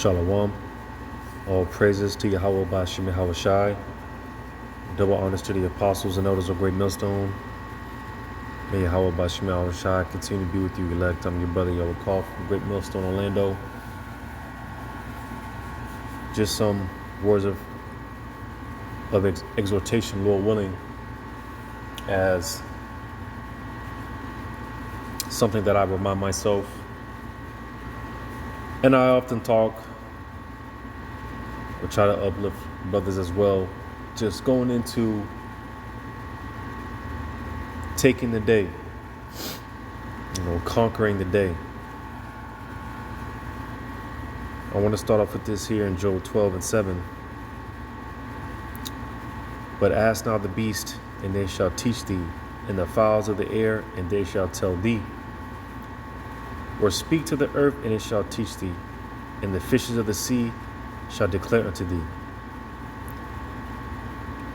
Shalom. All praises to Yahweh Bashim Yahweh Shai. Double honors to the apostles and elders of Great Millstone. May Yahweh Bashim Yahweh Shai continue to be with you, elect. I'm your brother Yahweh Call from Great Millstone, Orlando. Just some words of exhortation, Lord willing, as something that I remind myself. And I often talk or try to uplift brothers as well, just going into taking the day, conquering the day. I want to start off with this here in Job 12:7. But ask now the beast, and they shall teach thee, and the fowls of the air, and they shall tell thee. Or speak to the earth, and it shall teach thee, and the fishes of the sea shall declare unto thee.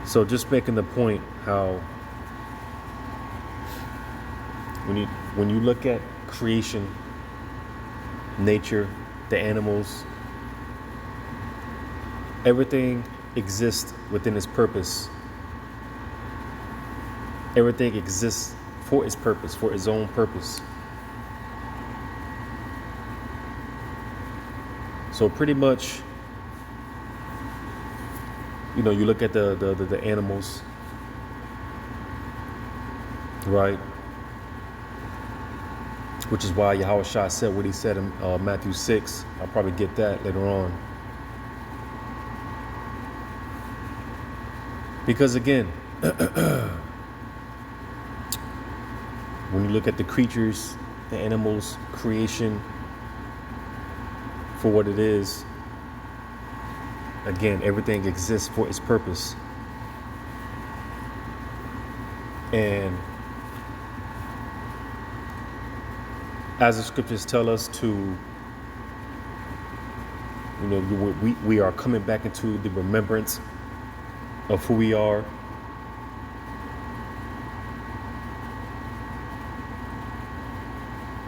So just making the point how when you look at creation, nature, the animals, everything exists within its purpose. Everything exists for its purpose, for its own purpose. So pretty much, you look at the animals, right? Which is why Yahweh Shai said what he said in Matthew 6. I'll probably get that later on. Because again, when you look at the creatures, the animals, creation, for what it is, again, everything exists for its purpose. And as the scriptures tell us to, we are coming back into the remembrance of who we are.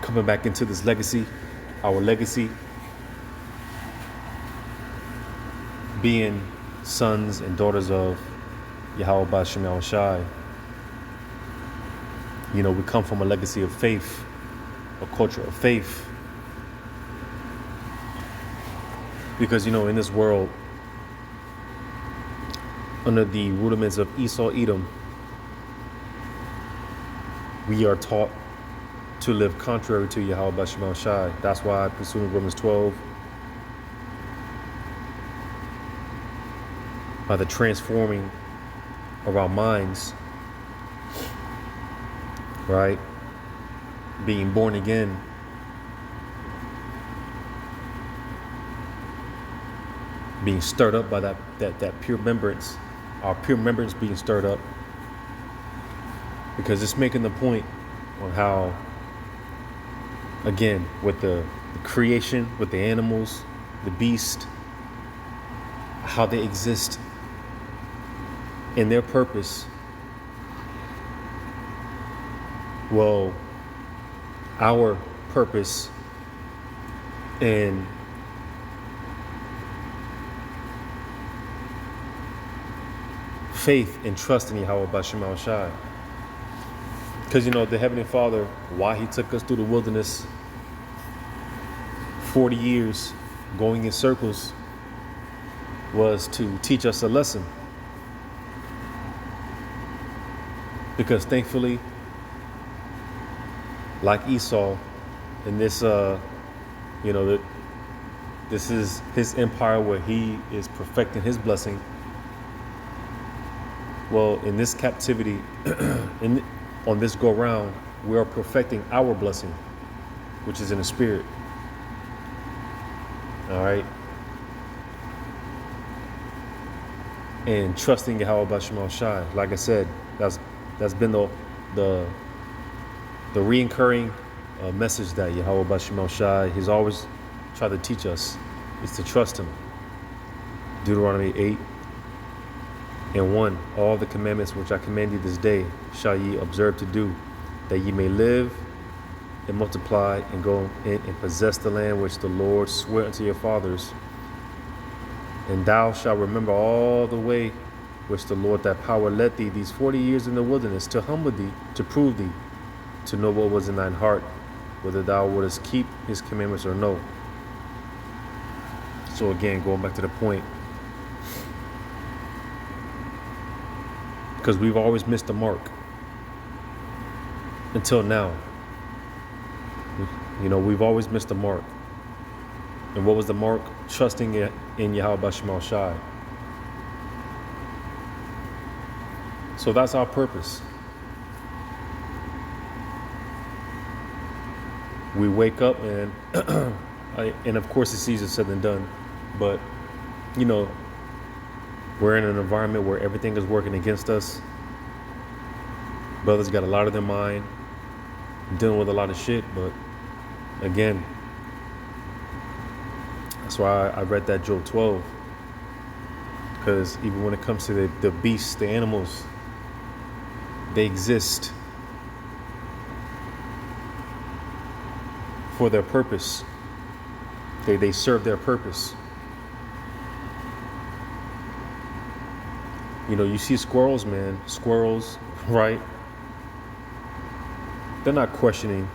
Coming back into this legacy, our legacy, being sons and daughters of Yahweh Bashim Yahweh Shai. We come from a legacy of faith, a culture of faith. Because, in this world, under the rudiments of Esau, Edom, we are taught to live contrary to Yahweh Bashim Yahweh Shai. That's why, pursuing Romans 12, by the transforming of our minds, right? Being born again, being stirred up by that pure remembrance, our pure remembrance being stirred up. Because it's making the point on how, again, with the creation, with the animals, the beast, how they exist in their purpose. Well, our purpose in faith and trust in Yahweh Bashim Yahweh Shai. Because, the Heavenly Father, why he took us through the wilderness 40 years going in circles, was to teach us a lesson. Because thankfully, like Esau, in this, this is his empire where he is perfecting his blessing. Well, in this captivity, on this go round, we are perfecting our blessing, which is in the spirit. All right. And trusting Yahweh Bashim Yahweh Shai. Like I said, that's been the recurring message that Yahweh Bashim Yahweh Shai, he's always tried to teach us, is to trust him. Deuteronomy 8:1, all the commandments which I command you this day shall ye observe to do, that ye may live and multiply and go in and possess the land which the Lord swore unto your fathers And thou shalt remember all the way which the Lord thy power led thee these 40 years in the wilderness, to humble thee, to prove thee, to know what was in thine heart, whether thou wouldest keep his commandments or no. So again, going back to the point, because we've always missed the mark until now. We've always missed the mark. And what was the mark? Trusting in Yahweh Shema Shai. So that's our purpose. We wake up and and of course it's easier said than done, but we're in an environment where everything is working against us. Brothers got a lot of their mind, dealing with a lot of shit, but again, that's why I read that Job 12, because even when it comes to the beasts, the animals, they exist for their purpose. They serve their purpose. You see squirrels, man. Squirrels, right? They're not questioning.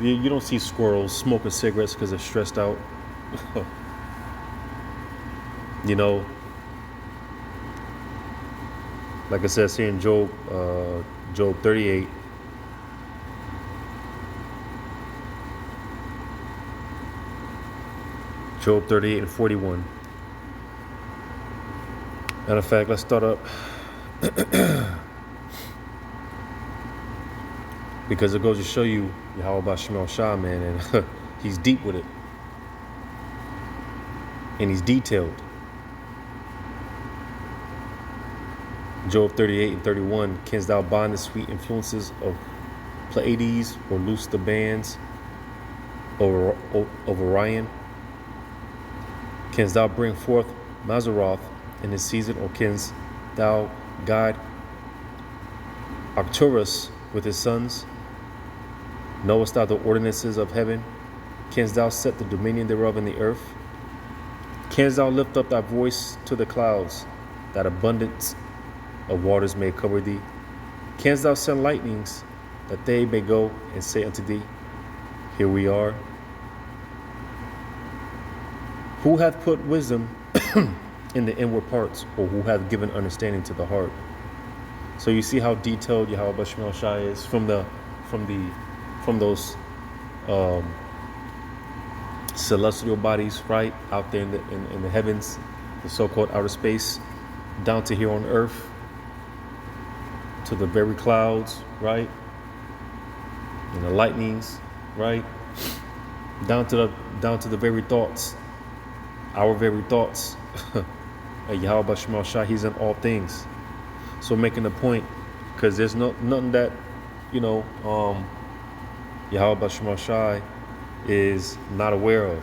You don't see squirrels smoking cigarettes because they're stressed out. Like I said, here in Job 38. Job 38 and 41. Matter of fact, let's start up. Because it goes to show you Yahweh Shema Shah, man, and he's deep with it. And he's detailed. Job 38 and 31. Canst thou bind the sweet influences of Pleiades, or loose the bands of Orion? Canst thou bring forth Mazaroth in his season, or canst thou guide Arcturus with his sons? Knowest thou the ordinances of heaven? Canst thou set the dominion thereof in the earth? Canst thou lift up thy voice to the clouds, that abundance of waters may cover thee? Canst thou send lightnings, that they may go and say unto thee, here we are? Who hath put wisdom in the inward parts, or who hath given understanding to the heart? So you see how detailed Yahweh Shema Shai is from those celestial bodies, right, out there in the heavens, the so-called outer space, down to here on earth, to the very clouds, right, and the lightnings, right, down to the very thoughts, our very thoughts. Yahweh Shema Shai, he's in all things. So making the point, because there's nothing that Yahweh Shema Shai is not aware of.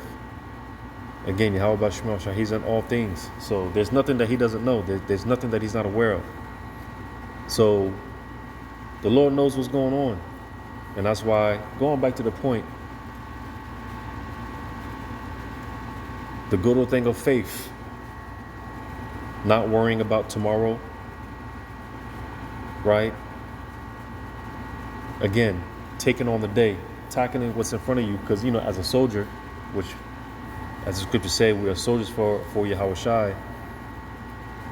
Again, Yahweh Shema Shai, he's in all things. So there's nothing that he doesn't know. There's nothing that he's not aware of. So the Lord knows what's going on. And that's why, going back to the point, the good old thing of faith, not worrying about tomorrow, right? Again, taking on the day, tackling what's in front of you, because as a soldier, which, as the scriptures say, we are soldiers for Yahweh Shai.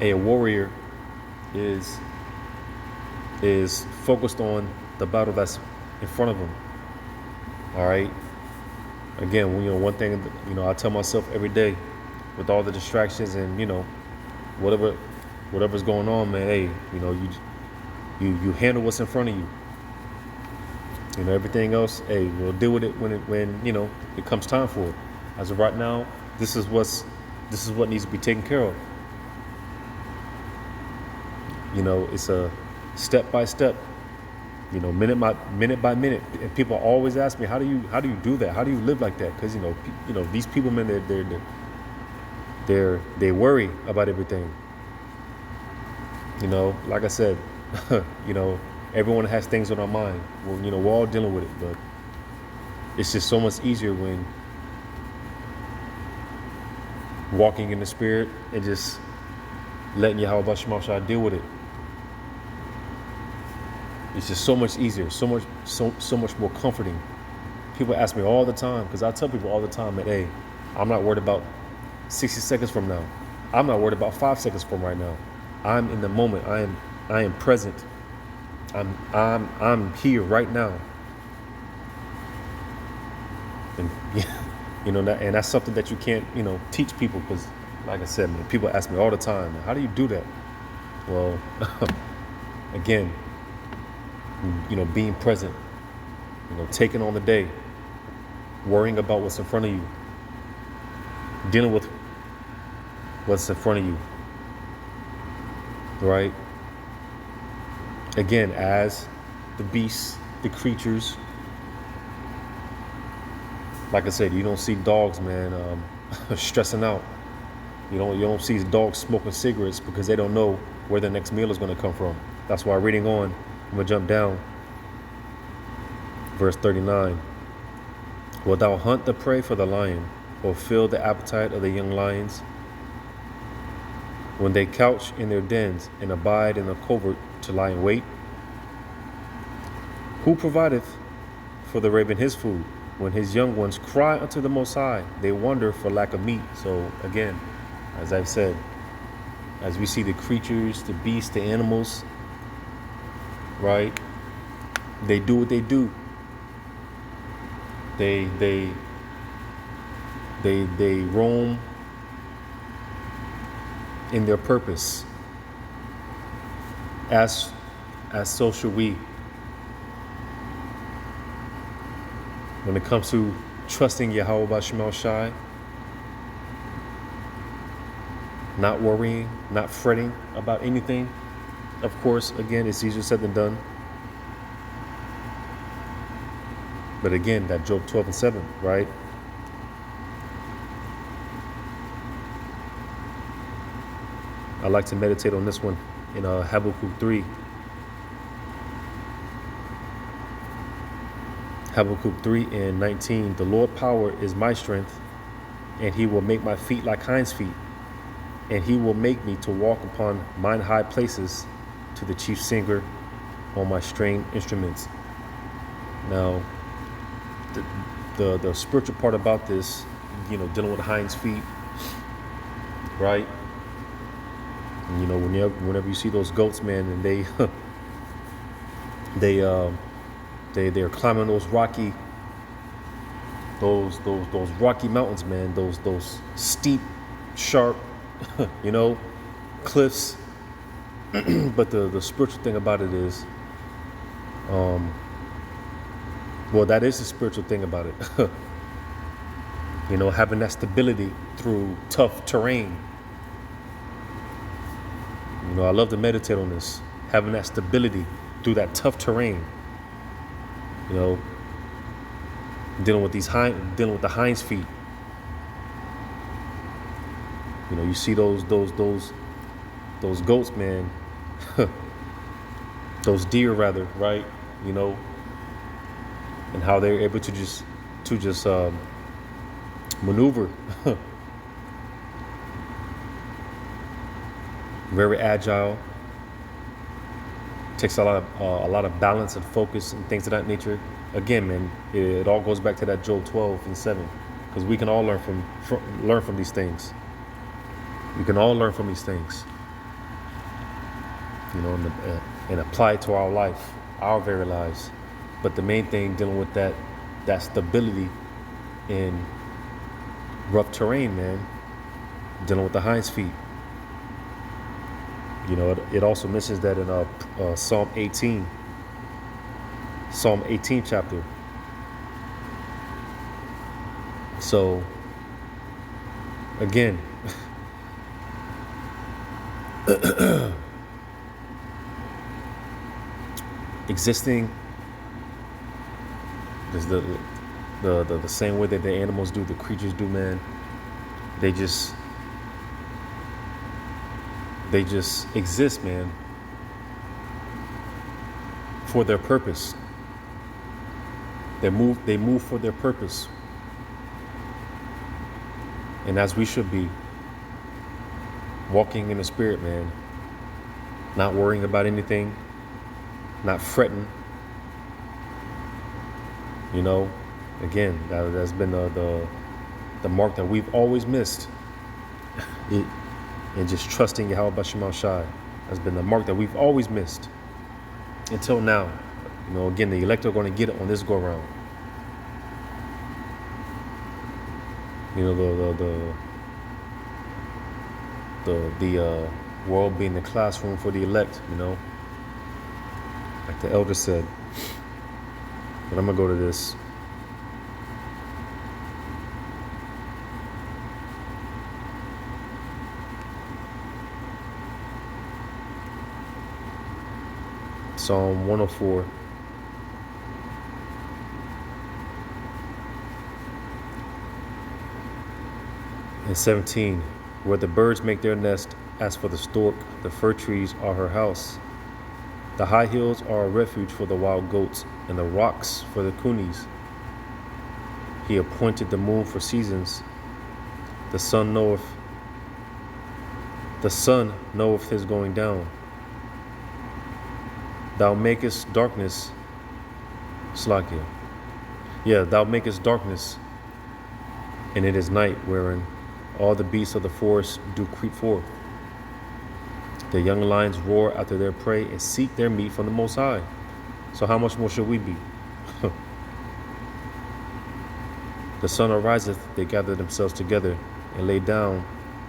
A warrior is focused on the battle that's in front of him. All right. Again, one thing I tell myself every day, with all the distractions and whatever's going on, man. Hey, you handle what's in front of you. Everything else, hey, we'll deal with it when it comes time for it. As of right now, this is what needs to be taken care of. It's a step by step. Minute by minute. And people always ask me, how do you do that? How do you live like that? Because these people, man, they worry about everything. Like I said, everyone has things on our mind. Well, we're all dealing with it, but it's just so much easier when walking in the spirit and just letting Yahweh Shema Shai deal with it. It's just so much easier, so much more comforting. People ask me all the time, because I tell people all the time that, hey, I'm not worried about 60 seconds from now. I'm not worried about 5 seconds from right now. I'm in the moment. I am present. I'm here right now. And and that's something that you can't, teach people, because like I said, man, people ask me all the time, how do you do that? Well, again, being present, taking on the day, worrying about what's in front of you, dealing with what's in front of you, right? Again, as the beasts, the creatures, like I said, you don't see dogs, man, stressing out. You don't see dogs smoking cigarettes because they don't know where the next meal is going to come from. That's why reading on, I'm going to jump down. Verse 39. Wilt thou hunt the prey for the lion, or fill the appetite of the young lions? When they couch in their dens and abide in the covert to lie in wait? Who provideth for the raven his food? When his young ones cry unto the Most High, they wonder for lack of meat. So again, as I've said, as we see the creatures, the beasts, the animals, right? They do what they do. They roam in their purpose. As so should we. When it comes to trusting Yahweh Shema Shai, not worrying, not fretting about anything. Of course, again, it's easier said than done. But again, that Job 12:7, right? I like to meditate on this one in Habakkuk 3. Habakkuk 3:19. The Lord power is my strength, and he will make my feet like hinds' feet, and he will make me to walk upon mine high places, to the chief singer on my string instruments. Now, the spiritual part about this, dealing with hinds' feet, right? And, whenever you see those goats, man, and they're climbing those rocky mountains, man, those steep, sharp, cliffs. But the spiritual thing about it is, that is the spiritual thing about it. Having that stability through tough terrain. I love to meditate on this. Having that stability through that tough terrain. Dealing with the hinds feet. You see those goats, man. Those deer, rather, right? And how they're able to just maneuver. Very agile. Takes a lot of balance and focus and things of that nature. Again, man, it all goes back to that Job 12:7, because we can all learn from these things. We can all learn from these things, and apply it to our life, our very lives. But the main thing, dealing with that stability in rough terrain, man, dealing with the hinds feet. It also mentions that in Psalm 18 chapter. So, again, existing is the same way that the animals do, the creatures do, man. They just exist, man, for their purpose. They move for their purpose. And as we should be, walking in the spirit, man. Not worrying about anything, not fretting. You know, again, that's been the mark that we've always missed. And just trusting Yahweh Shema Shai has been the mark that we've always missed until now. You know, again, the elect are going to get it on this go around. You know, the world being the classroom for the elect. You know, like the elder said. But I'm gonna go to this. Psalm 104. And 17, where the birds make their nest, as for the stork, the fir trees are her house. The high hills are a refuge for the wild goats, and the rocks for the cunies. He appointed the moon for seasons. The sun knoweth his going down. Thou makest darkness, Slakia. Yeah, thou makest darkness, and it is night, wherein all the beasts of the forest do creep forth. The young lions roar after their prey and seek their meat from the Most High. So how much more should we be? The sun ariseth, they gather themselves together and lay down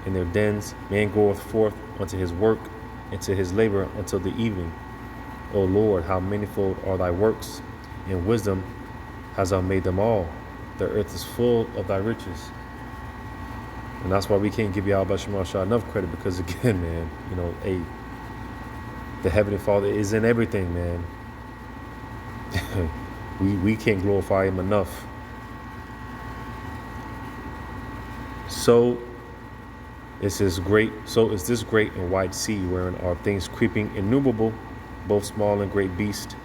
in their dens. Man goeth forth unto his work and to his labor until the evening. O Lord, how manifold are thy works. In wisdom hast thou made them all. The earth is full of thy riches. And that's why we can't give Yahweh Shema Shah enough credit, because again, man, you know, the Heavenly Father is in everything, man. we can't glorify him enough. So is this great and wide sea, wherein are things creeping innumerable, both small and great beasts.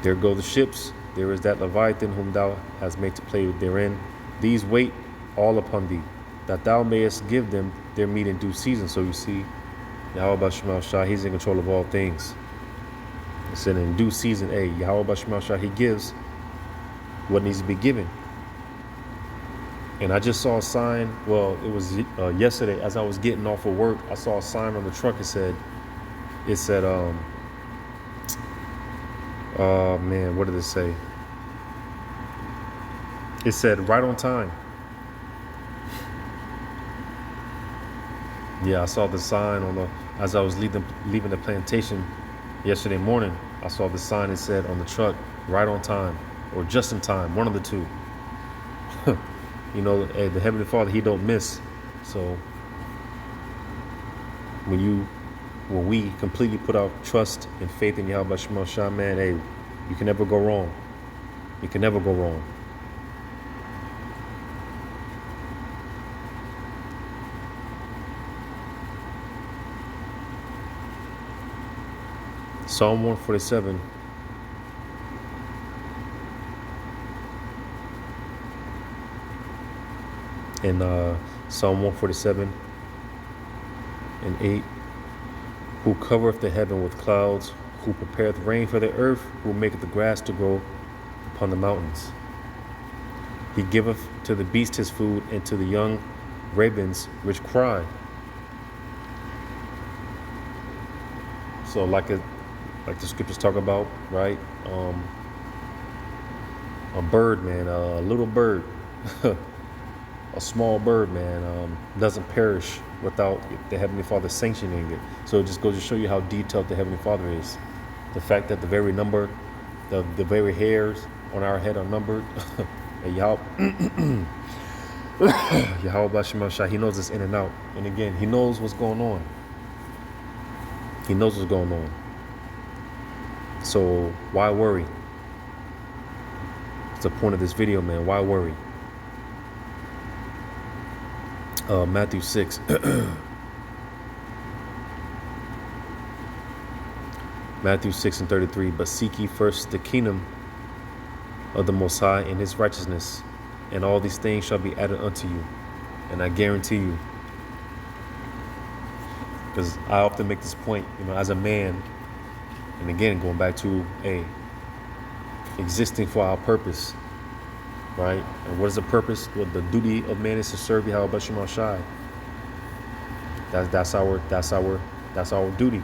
There go the ships, there is that Leviathan whom thou hast made to play therein. These wait all upon thee, that thou mayest give them their meat in due season. So you see, Yahweh Shema Shah, he's in control of all things. It said in due season, Yahweh Shema Shah, he gives what needs to be given. And I just saw a sign, well, it was yesterday as I was getting off of work, I saw a sign on the truck. It said, oh man, what did it say? It said, right on time. Yeah, I saw the sign as I was leaving the plantation yesterday morning. I saw the sign. It said on the truck, right on time, or just in time, one of the two. You know, the Heavenly Father, he don't miss. So when we completely put our trust and faith in Yahweh Shema Shah, man, you can never go wrong. You can never go wrong. Psalm 147. In Psalm 147 and 8, who covereth the heaven with clouds, who prepareth rain for the earth, who maketh the grass to grow upon the mountains. He giveth to the beast his food, and to the young ravens which cry. So like the scriptures talk about, right? A bird, man, a little bird, a small bird, man, doesn't perish without the Heavenly Father sanctioning it. So it just goes to show you how detailed the Heavenly Father is. The fact that the very hairs on our head are numbered. And Yahweh Shema Shah, he knows us in and out. And again, he knows what's going on. He knows what's going on. So why worry? It's the point of this video, man. Why worry? Matthew 6. Matthew 6 and 33. But seek ye first the kingdom of the Most High and his righteousness, and all these things shall be added unto you. And I guarantee you, Because I often make this point, as a man, and again, going back to existing for our purpose, right? And what is the purpose? Well, the duty of man is to serve Yahweh Bashim Shai. That's our duty.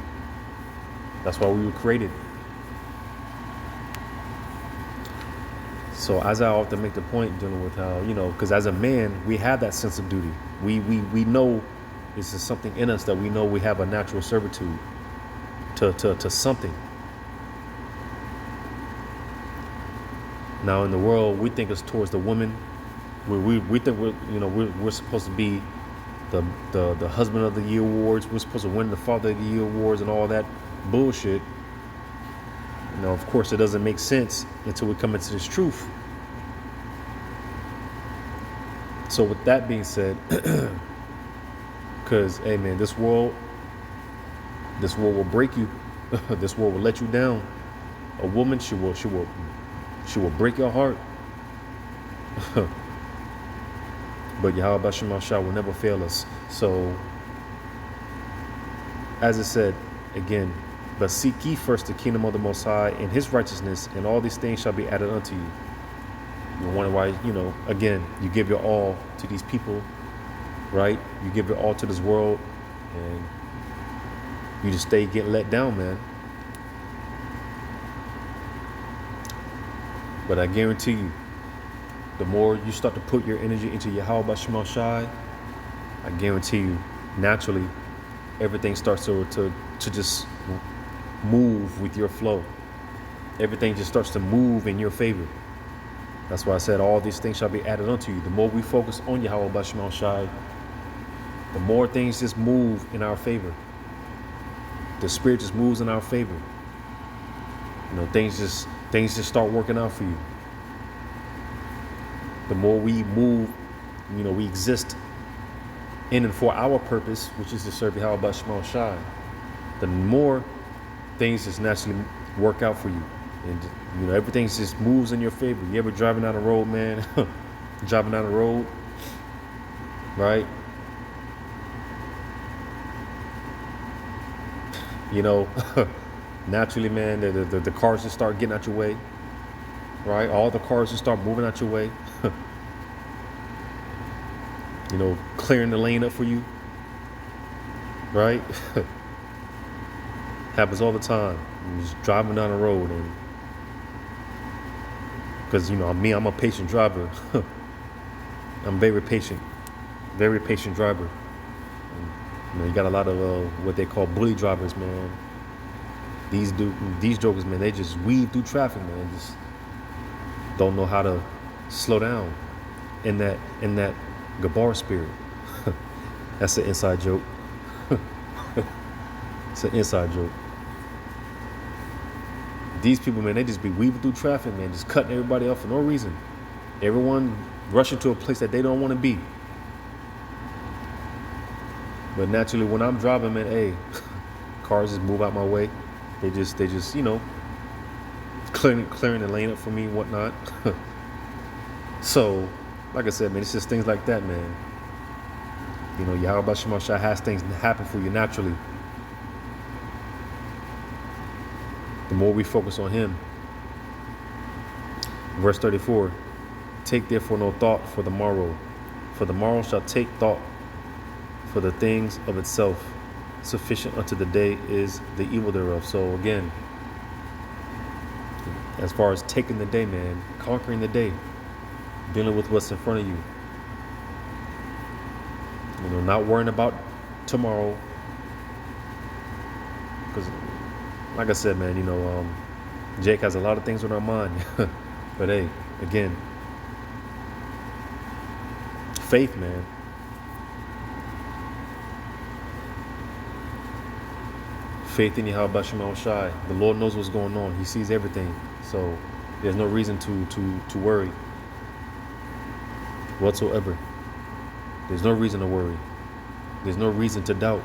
That's why we were created. So as I often make the point dealing with how, because as a man, we have that sense of duty. We know this is something in us that we know we have a natural servitude to something. Now in the world, we think it's towards the woman. We think we're supposed to be the husband of the year awards. We're supposed to win the father of the year awards and all that bullshit. Of course, it doesn't make sense until we come into this truth. So with that being said, because, hey man, this world will break you. This world will let you down. A woman, she will break your heart. But Yahweh Bashim Shah will never fail us. So, as it said, again, but seek ye first the kingdom of the Most High and His righteousness, and all these things shall be added unto you. You wonder why, again, you give your all to these people, right? You give your all to this world, and you just stay getting let down, man. But I guarantee you, the more you start to put your energy into Yahweh Bashim Shai, I guarantee you, naturally, everything starts to just move with your flow. Everything just starts to move in your favor. That's why I said all these things shall be added unto you. The more we focus on Yahweh Bashim Shai, the more things just move in our favor. The Spirit just moves in our favor. Things just start working out for you. The more we move, we exist in and for our purpose, which is to serve Yahweh Bashim Shai, the more things just naturally work out for you. And, everything just moves in your favor. You ever driving down the road, man? Driving down the road, right? Naturally, man, the cars just start getting out your way, right? All the cars just start moving out your way. Clearing the lane up for you, right? Happens all the time. You're just driving down the road, and because I'm a patient driver. I'm very patient driver. And, you got a lot of what they call bully drivers, man. These jokers, man, they just weave through traffic, man. Just don't know how to slow down in that Gabar spirit. That's an inside joke. It's an inside joke. These people, man, they just be weaving through traffic, man, just cutting everybody off for no reason. Everyone rushing to a place that they don't want to be. But naturally, when I'm driving, man, hey, cars just move out my way. They just clearing the lane up for me and whatnot. So, like I said, man, it's just things like that, man. Yahweh Bashim Shai has things happen for you naturally. The more we focus on Him. Verse 34, take therefore no thought for the morrow, for the morrow shall take thought for the things of itself. Sufficient unto the day is the evil thereof. So again, as far as taking the day, man, conquering the day, dealing with what's in front of you, not worrying about tomorrow. Because, like I said, man, Jake has a lot of things on our mind. But hey, again, faith, man. Faith in Yahweh Bashim Shai. The Lord knows what's going on. He sees everything. So there's no reason to worry whatsoever. There's no reason to worry. There's no reason to doubt.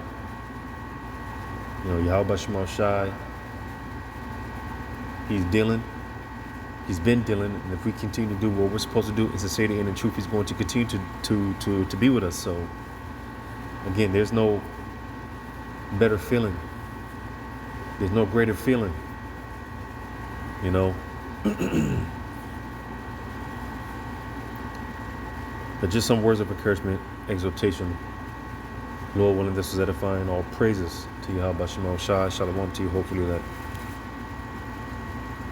Yahweh Bashim Shai, He's dealing. He's been dealing. And if we continue to do what we're supposed to do in sincerity and in truth, He's going to continue to be with us. So again, there's no better feeling. There's no greater feeling, you know. But just some words of encouragement, exhortation. Lord willing, this is edifying. All praises to Yahweh Shema Shai. Shalom to you. Hopefully that